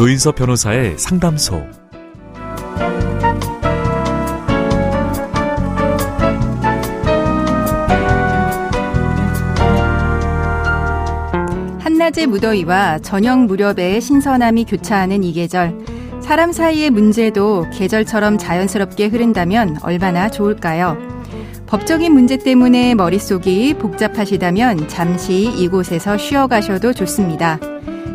조인섭 변호사의 상담소. 한낮의 무더위와 저녁 무렵의 신선함이 교차하는 이 계절. 사람 사이의 문제도 계절처럼 자연스럽게 흐른다면 얼마나 좋을까요? 법적인 문제 때문에 머릿속이 복잡하시다면 잠시 이곳에서 쉬어가셔도 좋습니다.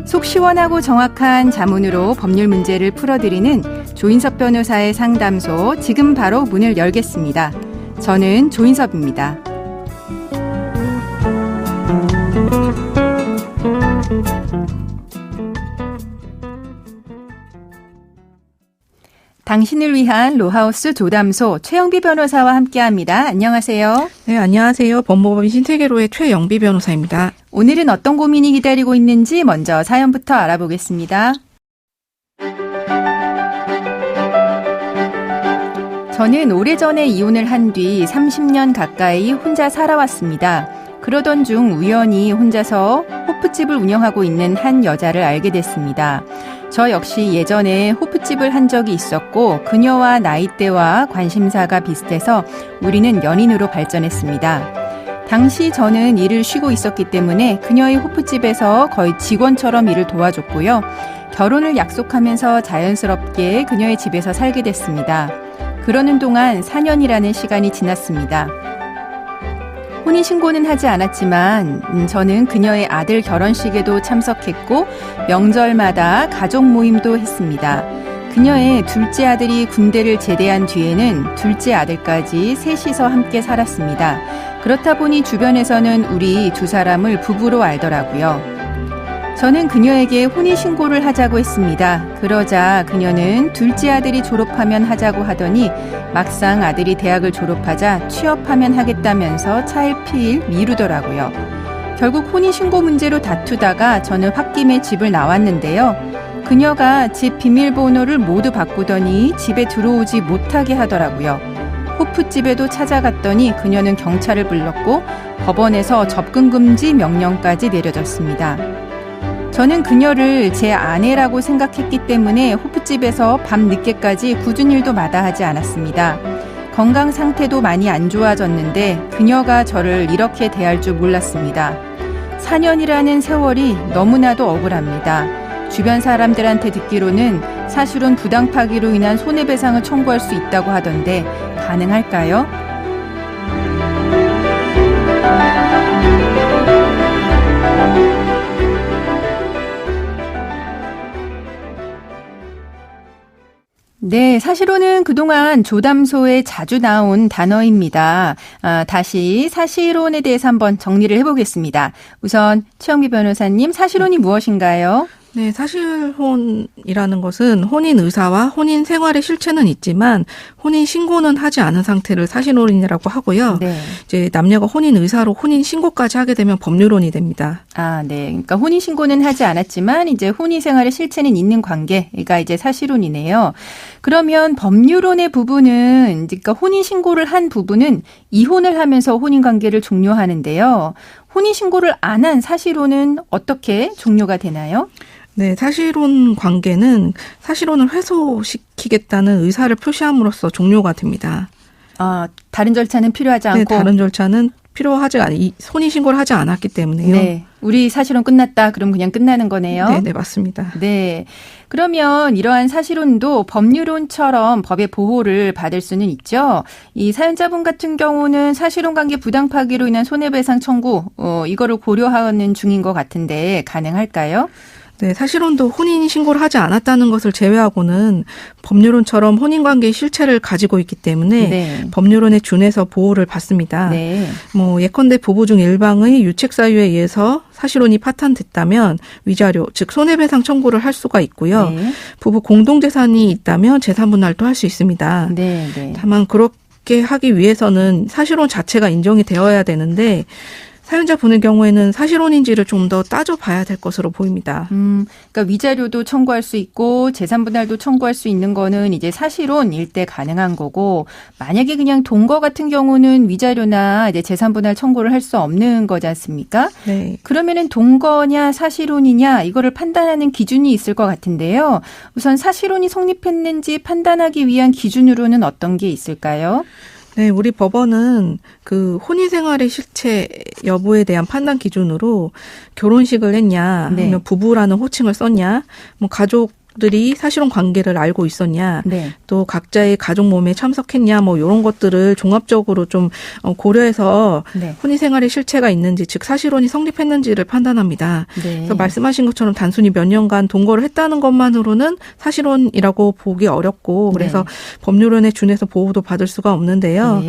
속 시원하고 정확한 자문으로 법률 문제를 풀어드리는 조인섭 변호사의 상담소, 지금 바로 문을 열겠습니다. 저는 조인섭입니다. 당신을 위한 로하우스 조담소 최영비 변호사와 함께합니다. 안녕하세요. 네, 안녕하세요. 법무법인 신세계로의 최영비 변호사입니다. 오늘은 어떤 고민이 기다리고 있는지 먼저 사연부터 알아보겠습니다. 저는 오래전에 이혼을 한 뒤 30년 가까이 혼자 살아왔습니다. 그러던 중 우연히 혼자서 호프집을 운영하고 있는 한 여자를 알게 됐습니다. 저 역시 예전에 호프집을 한 적이 있었고 그녀와 나이대와 관심사가 비슷해서 우리는 연인으로 발전했습니다. 당시 저는 일을 쉬고 있었기 때문에 그녀의 호프집에서 거의 직원처럼 일을 도와줬고요. 결혼을 약속하면서 자연스럽게 그녀의 집에서 살게 됐습니다. 그러는 동안 4년이라는 시간이 지났습니다. 혼인신고는 하지 않았지만 저는 그녀의 아들 결혼식에도 참석했고 명절마다 가족 모임도 했습니다. 그녀의 둘째 아들이 군대를 제대한 뒤에는 둘째 아들까지 셋이서 함께 살았습니다. 그렇다 보니 주변에서는 우리 두 사람을 부부로 알더라고요. 저는 그녀에게 혼인신고를 하자고 했습니다. 그러자 그녀는 둘째 아들이 졸업하면 하자고 하더니 막상 아들이 대학을 졸업하자 취업하면 하겠다면서 차일피일 미루더라고요. 결국 혼인신고 문제로 다투다가 저는 홧김에 집을 나왔는데요. 그녀가 집 비밀번호를 모두 바꾸더니 집에 들어오지 못하게 하더라고요. 호프집에도 찾아갔더니 그녀는 경찰을 불렀고 법원에서 접근금지 명령까지 내려졌습니다. 저는 그녀를 제 아내라고 생각했기 때문에 호프집에서 밤 늦게까지 굳은 일도 마다하지 않았습니다. 건강 상태도 많이 안 좋아졌는데 그녀가 저를 이렇게 대할 줄 몰랐습니다. 4년이라는 세월이 너무나도 억울합니다. 주변 사람들한테 듣기로는 사실은 부당 파기로 인한 손해배상을 청구할 수 있다고 하던데 가능할까요? 네, 사실혼은 그동안 조담소에 자주 나온 단어입니다. 다시 사실혼에 대해서 한번 정리를 해보겠습니다. 우선 최영비 변호사님, 사실혼이 무엇인가요? 네, 사실혼이라는 것은 혼인 의사와 혼인 생활의 실체는 있지만 혼인 신고는 하지 않은 상태를 사실혼이라고 하고요. 네. 이제 남녀가 혼인 의사로 혼인 신고까지 하게 되면 법률혼이 됩니다. 아, 네. 그러니까 혼인 신고는 하지 않았지만 이제 혼인 생활의 실체는 있는 관계가 이제 사실혼이네요. 그러면 법률혼의 부분은, 그러니까 혼인 신고를 한 부분은 이혼을 하면서 혼인 관계를 종료하는데요. 혼인 신고를 안 한 사실혼은 어떻게 종료가 되나요? 네, 사실혼 관계는 사실혼을 회소시키겠다는 의사를 표시함으로써 종료가 됩니다. 아, 다른 절차는 필요하지 않고? 네, 다른 절차는 필요하지 않아요. 혼인신고를 하지 않았기 때문에요. 네, 우리 사실혼 끝났다. 그럼 그냥 끝나는 거네요. 네, 네, 맞습니다. 네. 그러면 이러한 사실혼도 법률혼처럼 법의 보호를 받을 수는 있죠. 이 사연자분 같은 경우는 사실혼 관계 부당 파기로 인한 손해배상 청구, 이거를 고려하는 중인 것 같은데 가능할까요? 네, 사실혼도 혼인 신고를 하지 않았다는 것을 제외하고는 법률혼처럼 혼인관계의 실체를 가지고 있기 때문에 네. 법률혼에 준해서 보호를 받습니다. 네. 예컨대 부부 중 일방의 유책 사유에 의해서 사실혼이 파탄됐다면 위자료, 즉 손해배상 청구를 할 수가 있고요. 네. 부부 공동재산이 있다면 재산분할도 할 수 있습니다. 다만 그렇게 하기 위해서는 사실혼 자체가 인정이 되어야 되는데 사연자분의 경우에는 사실혼인지를 좀 더 따져봐야 될 것으로 보입니다. 그러니까 위자료도 청구할 수 있고 재산분할도 청구할 수 있는 거는 이제 사실혼일 때 가능한 거고, 만약에 그냥 동거 같은 경우는 위자료나 이제 재산분할 청구를 할 수 없는 거지 않습니까? 네. 그러면은 동거냐 사실혼이냐 이거를 판단하는 기준이 있을 것 같은데요. 우선 사실혼이 성립했는지 판단하기 위한 기준으로는 어떤 게 있을까요? 네, 우리 법원은 그 혼인생활의 실체 여부에 대한 판단 기준으로 결혼식을 했냐, 아니면 부부라는 호칭을 썼냐, 뭐 가족들이 사실혼 관계를 알고 있었냐, 또 각자의 가족 모임에 참석했냐, 뭐 이런 것들을 종합적으로 좀 고려해서 혼인생활의 실체가 있는지, 즉 사실혼이 성립했는지를 판단합니다. 그래서 말씀하신 것처럼 단순히 몇 년간 동거를 했다는 것만으로는 사실혼이라고 보기 어렵고, 그래서 법률원에 준해서 보호도 받을 수가 없는데요.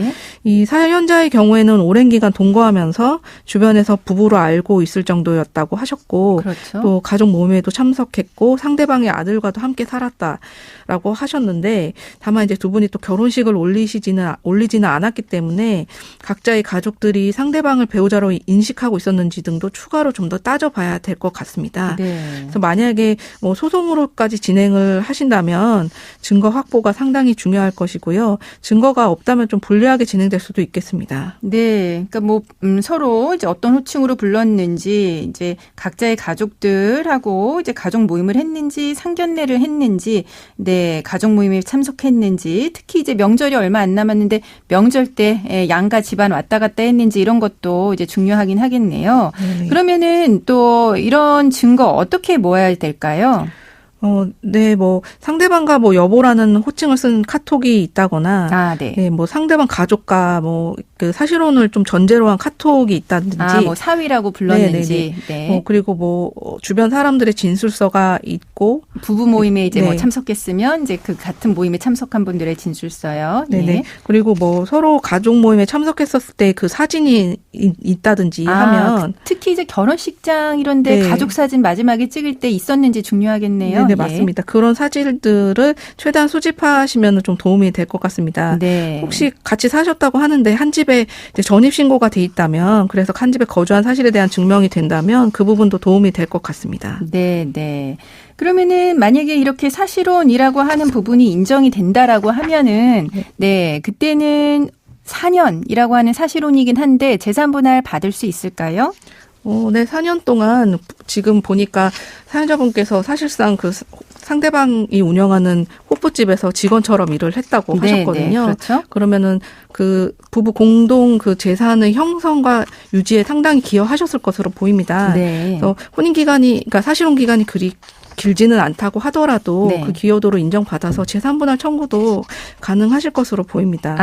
이 사연자의 경우에는 오랜 기간 동거하면서 주변에서 부부로 알고 있을 정도였다고 하셨고, 그렇죠. 또 가족 모임에도 참석했고 상대방의 아들과도 함께 살았다라고 하셨는데, 다만 이제 두 분이 또 결혼식을 올리지는 않았기 때문에 각자의 가족들이 상대방을 배우자로 인식하고 있었는지 등도 추가로 좀 더 따져봐야 될 것 같습니다. 그래서 만약에 뭐 소송으로까지 진행을 하신다면 증거 확보가 상당히 중요할 것이고요. 증거가 없다면 좀 불리하게 진행될 수도 있겠습니다. 네, 그러니까 뭐 서로 이제 어떤 호칭으로 불렀는지, 이제 각자의 가족들하고 이제 가족 모임을 했는지, 상견례를 했는지, 가족 모임에 참석했는지, 특히 이제 명절이 얼마 안 남았는데 명절 때 양가 집안 왔다 갔다 했는지 이런 것도 이제 중요하긴 하겠네요. 그러면은 또 이런 증거 어떻게 모아야 될까요? 네, 뭐 상대방과 뭐 여보라는 호칭을 쓴 카톡이 있다거나, 뭐 상대방 가족과 뭐 그 사실혼을 좀 전제로 한 카톡이 있다든지, 뭐 사위라고 불렀는지, 그리고 뭐 주변 사람들의 진술서가 있고, 부부 모임에 이제 뭐 참석했으면 이제 그 같은 모임에 참석한 분들의 진술서요. 그리고 뭐 서로 가족 모임에 참석했었을 때 그 사진이 있다든지 하면, 특히 이제 결혼식장 이런데 가족 사진 마지막에 찍을 때 있었는지 중요하겠네요. 네, 맞습니다. 그런 사진들을 최대한 수집하시면 좀 도움이 될 것 같습니다. 혹시 같이 사셨다고 하는데 한 집에 이제 전입신고가 돼 있다면, 그래서 한 집에 거주한 사실에 대한 증명이 된다면 그 부분도 도움이 될 것 같습니다. 네. 그러면은 만약에 이렇게 사실혼이라고 하는 부분이 인정이 된다라고 하면은, 그때는 4년이라고 하는 사실혼이긴 한데 재산분할 받을 수 있을까요? 네, 4년 동안 지금 보니까 사연자분께서 사실상 그 상대방이 운영하는 호프집에서 직원처럼 일을 했다고 하셨거든요. 그렇죠. 그러면은 그 부부 공동 그 재산의 형성과 유지에 상당히 기여하셨을 것으로 보입니다. 그래서 혼인 기간이, 그러니까 사실혼 기간이 그리 길지는 않다고 하더라도 그 기여도로 인정받아서 재산분할 청구도 가능하실 것으로 보입니다.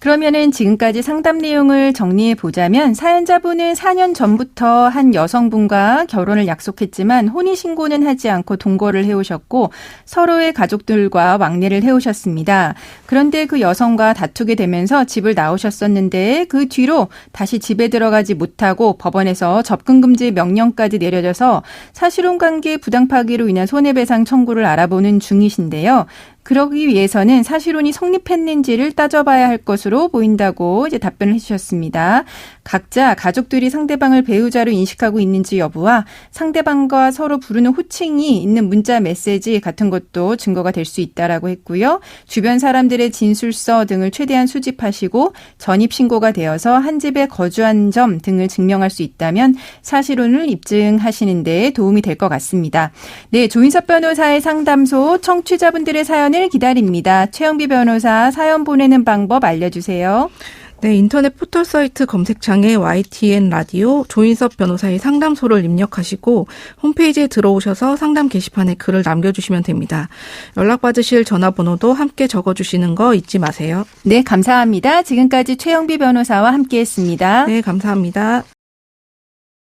그러면은 지금까지 상담 내용을 정리해 보자면, 사연자분은 4년 전부터 한 여성분과 결혼을 약속했지만 혼인신고는 하지 않고 동거를 해오셨고 서로의 가족들과 왕래를 해오셨습니다. 그런데 그 여성과 다투게 되면서 집을 나오셨었는데 그 뒤로 다시 집에 들어가지 못하고 법원에서 접근금지 명령까지 내려져서 사실혼 관계 부당 파기로 인한 손해배상 청구를 알아보는 중이신데요. 그러기 위해서는 사실혼이 성립했는지를 따져봐야 할 것으로 보인다고 이제 답변을 해주셨습니다. 각자 가족들이 상대방을 배우자로 인식하고 있는지 여부와 상대방과 서로 부르는 호칭이 있는 문자 메시지 같은 것도 증거가 될 수 있다라고 했고요. 주변 사람들의 진술서 등을 최대한 수집하시고 전입신고가 되어서 한 집에 거주한 점 등을 증명할 수 있다면 사실혼을 입증하시는 데 도움이 될 것 같습니다. 조인섭 변호사의 상담소, 청취자분들의 사연을 기다립니다. 최영비 변호사, 사연 보내는 방법 알려주세요. 네, 인터넷 포털 사이트 검색창에 YTN 라디오 조인섭 변호사의 상담소를 입력하시고 홈페이지에 들어오셔서 상담 게시판에 글을 남겨주시면 됩니다. 연락받으실 전화번호도 함께 적어주시는 거 잊지 마세요. 네, 감사합니다. 지금까지 최영비 변호사와 함께했습니다. 네, 감사합니다.